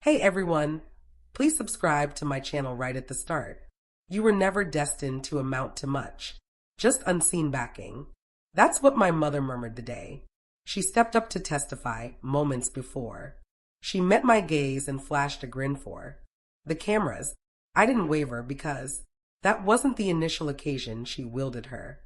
Hey everyone, please subscribe to my channel right at the start. You were never destined to amount to much, just unseen backing. That's what my mother murmured the day she stepped up to testify moments before. She met my gaze and flashed a grin for the cameras. I didn't waver because that wasn't the initial occasion she wielded her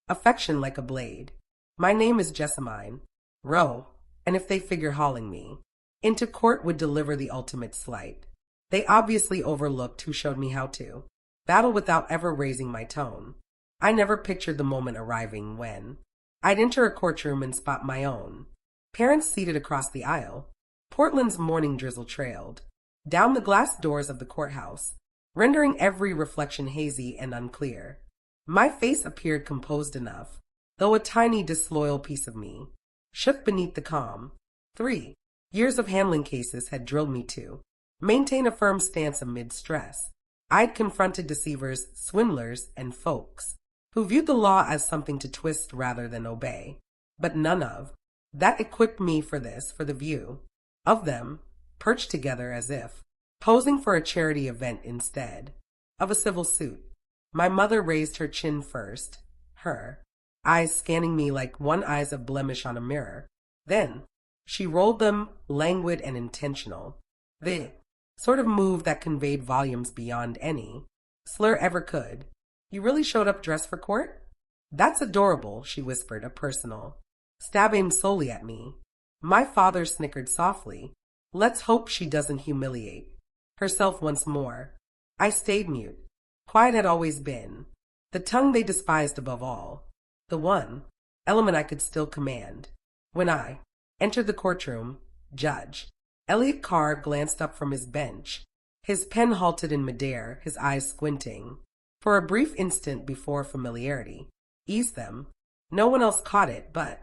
affection like a blade. My name is Jessamine Rowe, and if they figure hauling me into court would deliver the ultimate slight, they obviously overlooked who showed me how to battle without ever raising my tone. I never pictured the moment arriving when I'd enter a courtroom and spot my own parents seated across the aisle. Portland's morning drizzle trailed down the glass doors of the courthouse, rendering every reflection hazy and unclear. My face appeared composed enough, though a tiny disloyal piece of me shook beneath the calm. 3 years of handling cases had drilled me to maintain a firm stance amid stress. I'd confronted deceivers, swindlers, and folks who viewed the law as something to twist rather than obey. But none of that equipped me for the view of them, perched together as if posing for a charity event instead of a civil suit. My mother raised her chin first, her eyes scanning me like one eyes a blemish on a mirror. Then she rolled them, languid and intentional, the sort of move that conveyed volumes beyond any slur ever could. You really showed up dressed for court? That's adorable, she whispered, a personal stab aimed solely at me. My father snickered softly. Let's hope she doesn't humiliate herself once more. I stayed mute. Quiet had always been the tongue they despised above all, the one element I could still command. When I entered the courtroom, Judge Elliot Carr glanced up from his bench. His pen halted in midair, his eyes squinting. For a brief instant before familiarity eased them, no one else caught it, but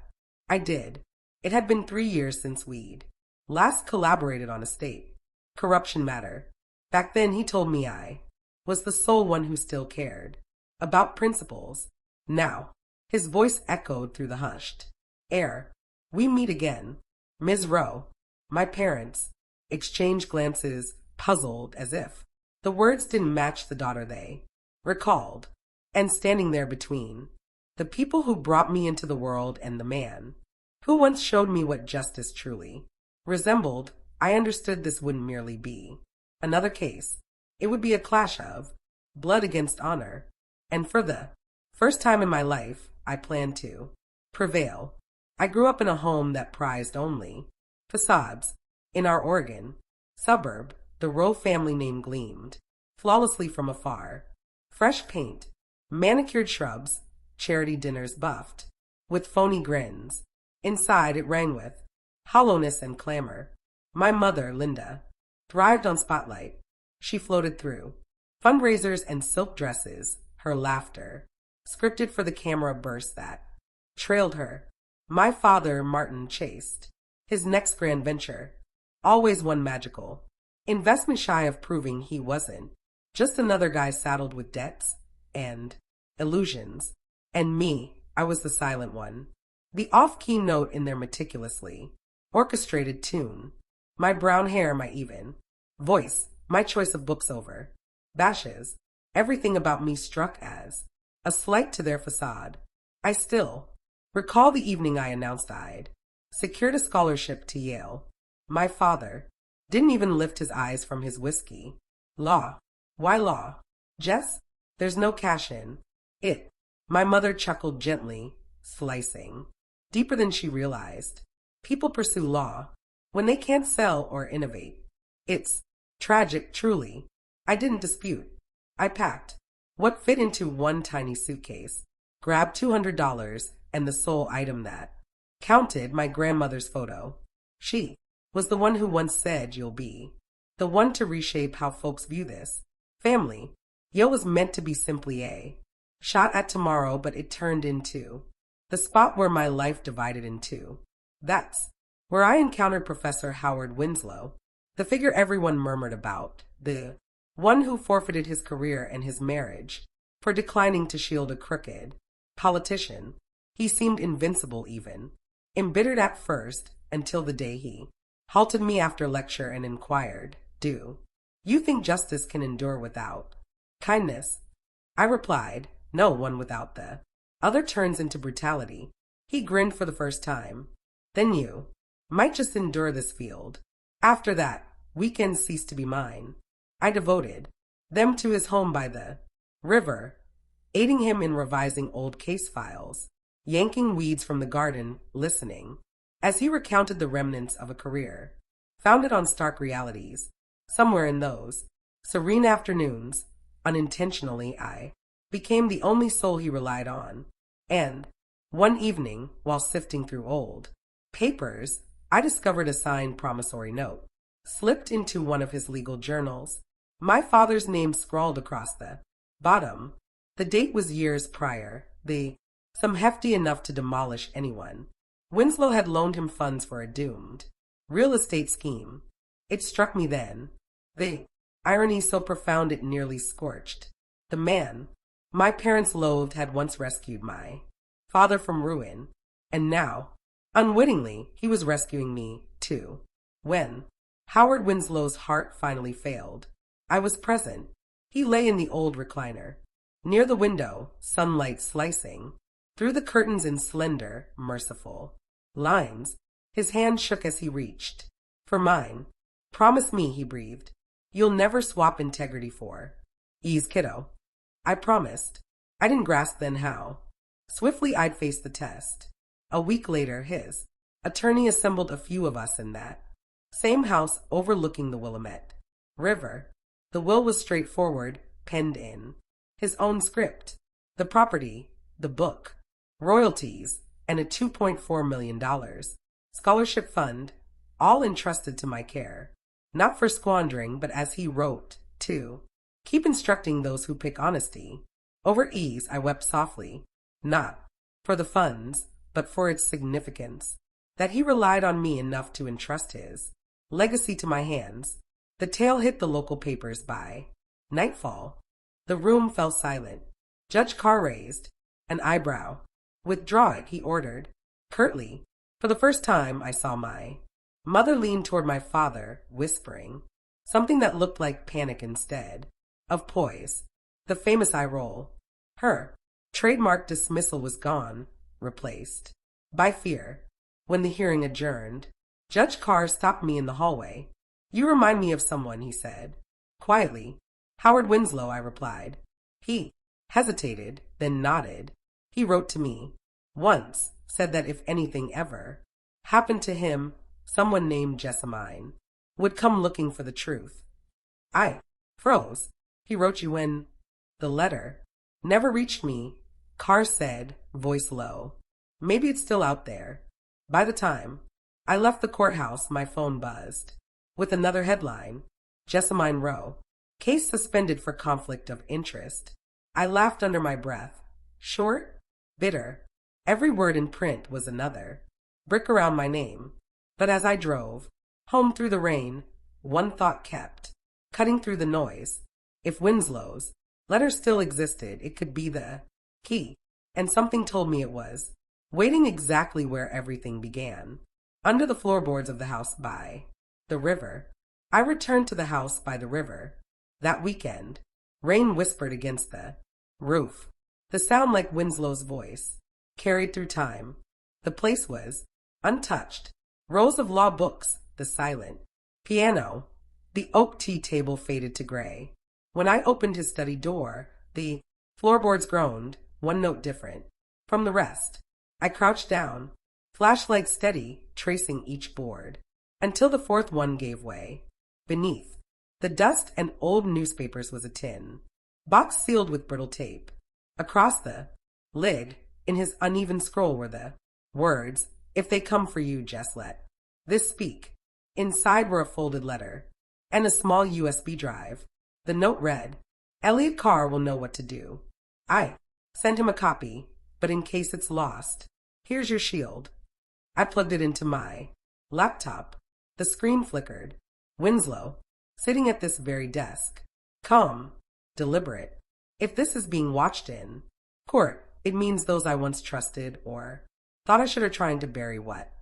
I did. It had been 3 years since we'd last collaborated on a state corruption matter. Back then, he told me I was the sole one who still cared about principles. Now, his voice echoed through the hushed air. We meet again, Ms. Rowe. My parents exchanged glances, puzzled as if the words didn't match the daughter they recalled. And standing there between the people who brought me into the world and the man who once showed me what justice truly resembled, I understood this wouldn't merely be another case. It would be a clash of blood against honor. And for the first time in my life, I planned to prevail. I grew up in a home that prized only facades. In our Oregon suburb, the Rowe family name gleamed flawlessly from afar. Fresh paint, manicured shrubs, charity dinners buffed with phony grins. Inside it rang with hollowness and clamor. My mother, Linda, thrived on spotlight. She floated through fundraisers and silk dresses, her laughter scripted for the camera bursts that trailed her. My father, Martin, chased his next grand venture, always one magical investment, shy of proving he wasn't just another guy saddled with debts and illusions. And me, I was the silent one, the off-key note in their meticulously orchestrated tune. My brown hair, my even voice, my choice of books over bashes, everything about me struck as a slight to their facade. I still recall the evening I announced I'd secured a scholarship to Yale. My father didn't even lift his eyes from his whiskey. Law? Why law? Jess, there's no cash in it. My mother chuckled gently, slicing deeper than she realized. People pursue law when they can't sell or innovate. It's tragic, truly. I didn't dispute. I packed what fit into one tiny suitcase, grabbed $200 and the sole item that counted, my grandmother's photo. She was the one who once said, "You'll be the one to reshape how folks view this family." Yale was meant to be simply a shot at tomorrow, but it turned into the spot where my life divided in two. That's where I encountered Professor Howard Winslow, the figure everyone murmured about, the one who forfeited his career and his marriage for declining to shield a crooked politician. He seemed invincible even, embittered at first, until the day he halted me after lecture and inquired, do. You think justice can endure without kindness? I replied, no one without the other turns into brutality. He grinned for the first time. Then you might just endure this field. After that, weekends ceased to be mine. I devoted them to his home by the river, aiding him in revising old case files, yanking weeds from the garden, listening, as he recounted the remnants of a career, founded on stark realities. Somewhere in those serene afternoons, unintentionally, I became the only soul he relied on. And one evening, while sifting through old papers, I discovered a signed promissory note, slipped into one of his legal journals. My father's name scrawled across the bottom. The date was years prior, the sum hefty enough to demolish anyone. Winslow had loaned him funds for a doomed real estate scheme. It struck me then, the irony so profound it nearly scorched. The man my parents loathed had once rescued my father from ruin, and now, unwittingly, he was rescuing me, too. When Howard Winslow's heart finally failed, I was present. He lay in the old recliner, near the window, sunlight slicing through the curtains in slender, merciful lines. His hand shook as he reached for mine. Promise me, he breathed. You'll never swap integrity for ease, kiddo. I promised. I didn't grasp then how swiftly I'd face the test. A week later, his attorney assembled a few of us in that same house overlooking the Willamette River. The will was straightforward, penned in his own script. The property, the book, royalties, and a $2.4 million scholarship fund, all entrusted to my care. Not for squandering, but as he wrote, to keep instructing those who pick honesty over ease. I wept softly, not for the funds, but for its significance, that he relied on me enough to entrust his legacy to my hands. The tale hit the local papers by nightfall. The room fell silent. Judge Carr raised an eyebrow. Withdraw it, he ordered, curtly. For the first time, I saw my mother lean toward my father, whispering something that looked like panic instead of poise. The famous eye roll. Her trademark dismissal was gone, replaced by fear. When the hearing adjourned, Judge Carr stopped me in the hallway. You remind me of someone, he said. Quietly. Howard Winslow, I replied. He hesitated, then nodded. He wrote to me once, said that if anything ever happened to him, someone named Jessamine would come looking for the truth. I froze. He wrote you when the letter never reached me, Carr said, voice low. Maybe it's still out there. By the time I left the courthouse, my phone buzzed with another headline, Jessamine Rowe, case suspended for conflict of interest. I laughed under my breath. Short, bitter. Every word in print was another brick around my name. But as I drove home through the rain, one thought kept cutting through the noise. If Winslow's letter still existed, it could be the key. And something told me it was waiting exactly where everything began, under the floorboards of the house by the river. I returned to the house by the river. That weekend, rain whispered against the roof. The sound, like Winslow's voice, carried through time. The place was untouched. Rows of law books, the silent piano, the oak tea table faded to gray. When I opened his study door, the floorboards groaned, one note different from the rest. I crouched down, flashlight steady, tracing each board, until the fourth one gave way. Beneath the dust and old newspapers was a tin box sealed with brittle tape. Across the lid, in his uneven scroll, were the words, "If they come for you, just let this speak." Inside were a folded letter and a small USB drive. The note read, "Elliot Carr will know what to do. I sent him a copy, but in case it's lost, here's your shield." I plugged it into my laptop. The screen flickered. Winslow, sitting at this very desk, calm, deliberate. If this is being watched in court, it means those I once trusted or thought I should are trying to bury what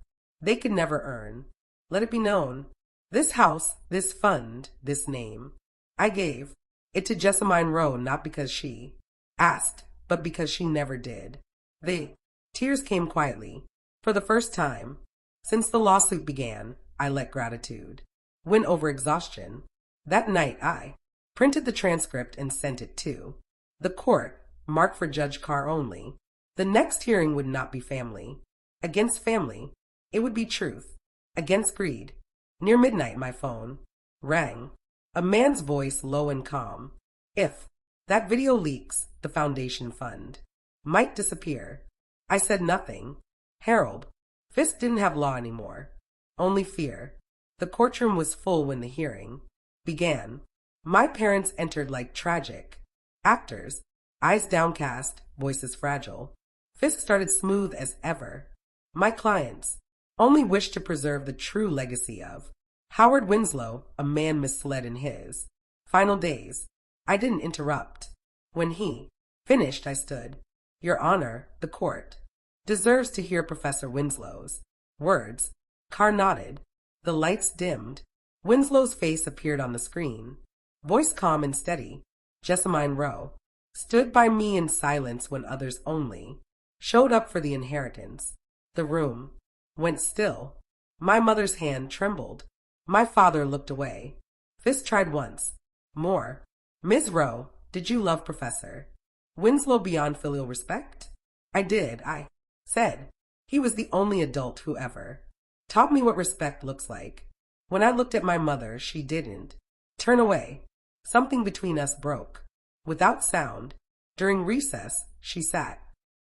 they could never earn. Let it be known, This house, this fund, this name. I gave it to Jessamine Rowe not because she asked, but because she never did. The tears came quietly. For the first time since the lawsuit began, I let gratitude win over exhaustion. That night I printed the transcript and sent it to the court, marked for Judge Carr only. The next hearing would not be family against family. It would be truth against greed. Near midnight, my phone rang. A man's voice, low and calm. If that video leaks, the foundation fund might disappear. I said nothing. Harold, Fisk didn't have law anymore, only fear. The courtroom was full when the hearing began. My parents entered like tragic actors, eyes downcast, voices fragile. Fisk started smooth as ever. My clients only wished to preserve the true legacy of Howard Winslow, a man misled in his final days. I didn't interrupt. When he finished, I stood. Your Honor, the court deserves to hear Professor Winslow's words. Carr nodded. The lights dimmed. Winslow's face appeared on the screen. Voice calm and steady. Jessamine Rowe stood by me in silence when others only showed up for the inheritance. The room went still. My mother's hand trembled. My father looked away. Fisk tried once more. Ms. Rowe, did you love Professor Winslow beyond filial respect? I did, I said. He was the only adult who ever taught me what respect looks like. When I looked at my mother, she didn't turn away. Something between us broke. Without sound, during recess, she sat,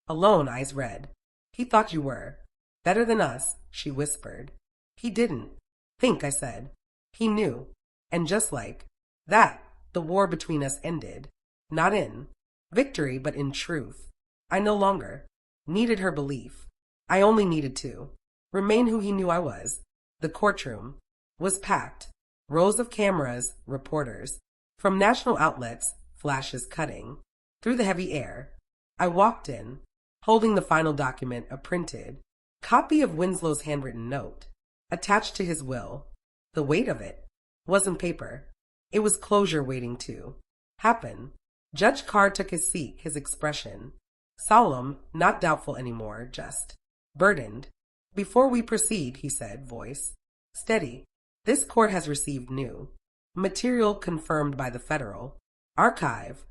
alone, eyes red. He thought you were better than us, she whispered. He didn't think, I said. He knew. And just like that, the war between us ended. Not in victory, but in truth. I no longer needed her belief. I only needed to remain who he knew I was. The courtroom was packed. Rows of cameras, reporters from national outlets, flashes cutting through the heavy air. I walked in, holding the final document, a printed copy of Winslow's handwritten note, attached to his will. The weight of it wasn't paper. It was closure waiting to happen. Judge Carr took his seat, his expression solemn, not doubtful anymore, just burdened. Before we proceed, he said, voice steady, this court has received new material confirmed by the Federal Archive.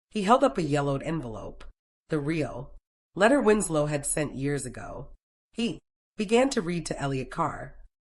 He held up a yellowed envelope, the real letter Winslow had sent years ago. He began to read to Elliot Carr.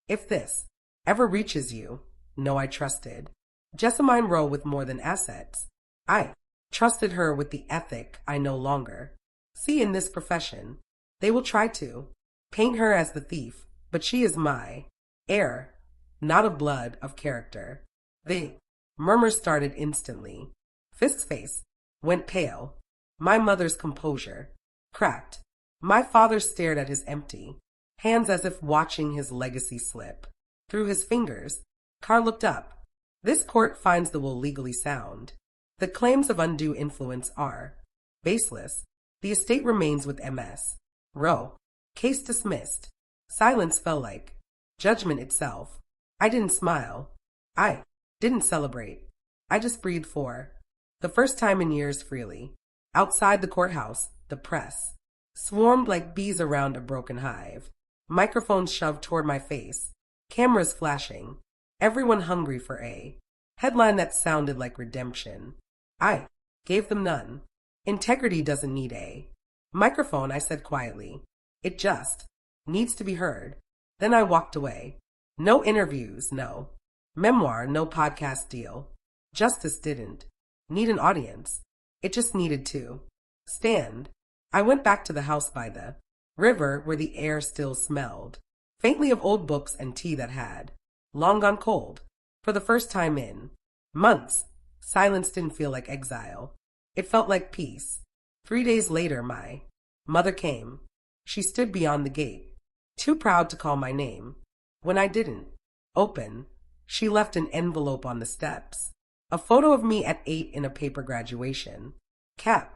If this ever reaches you, know I trusted Jessamine Rowe with more than assets. I trusted her with the ethic I no longer see in this profession. They will try to paint her as the thief, but she is my heir, not of blood, of character. The murmur started instantly. Fisk's face went pale. My mother's composure cracked. My father stared at his empty hands as if watching his legacy slip through his fingers. Carr looked up. This court finds the will legally sound. The claims of undue influence are baseless. The estate remains with MS Rowe. Case dismissed. Silence fell like judgment itself. I didn't smile. I didn't celebrate. I just breathed for the first time in years freely. Outside the courthouse, the press swarmed like bees around a broken hive. Microphones shoved toward my face. Cameras flashing. Everyone hungry for a headline that sounded like redemption. I gave them none. Integrity doesn't need a microphone, I said quietly. It just needs to be heard. Then I walked away. No interviews, no memoir, no podcast deal. Justice didn't need an audience. It just needed to stand. I went back to the house by the river where the air still smelled faintly of old books and tea that had long gone cold. For the first time in months, silence didn't feel like exile. It felt like peace. 3 days later, my mother came. She stood beyond the gate, too proud to call my name. When I didn't open, she left an envelope on the steps. A photo of me at 8 in a paper graduation cap.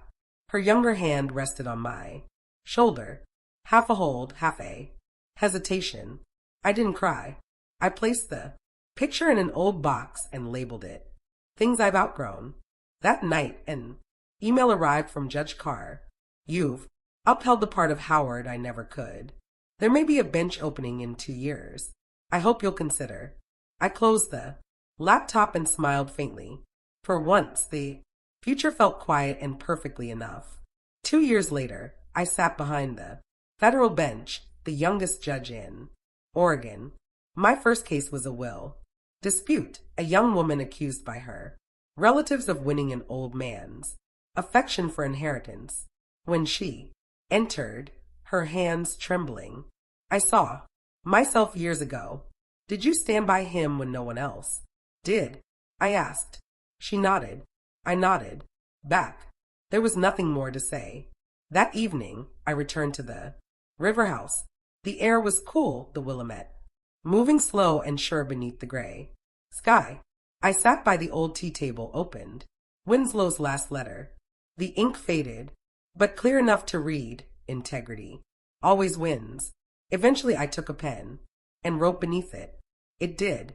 Her younger hand rested on my shoulder. Half a hold, half a hesitation. I didn't cry. I placed the Picture in an old box and labeled it. Things I've outgrown. That night, an email arrived from Judge Carr. You've upheld the part of Howard I never could. There may be a bench opening in 2 years. I hope you'll consider. I closed the laptop and smiled faintly. For once, the future felt quiet and perfectly enough. 2 years later, I sat behind the federal bench, the youngest judge in Oregon. My first case was a will dispute, a young woman accused by her relatives of winning an old man's affection for inheritance. When she entered, her hands trembling, I saw myself years ago. Did you stand by him when no one else did? I asked. She nodded. I nodded back. There was nothing more to say. That evening, I returned to the river house. The air was cool, the Willamette, moving slow and sure beneath the gray sky. I sat by the old tea table opened. Winslow's last letter. The ink faded, but clear enough to read. Integrity always wins. Eventually I took a pen and wrote beneath it. It did.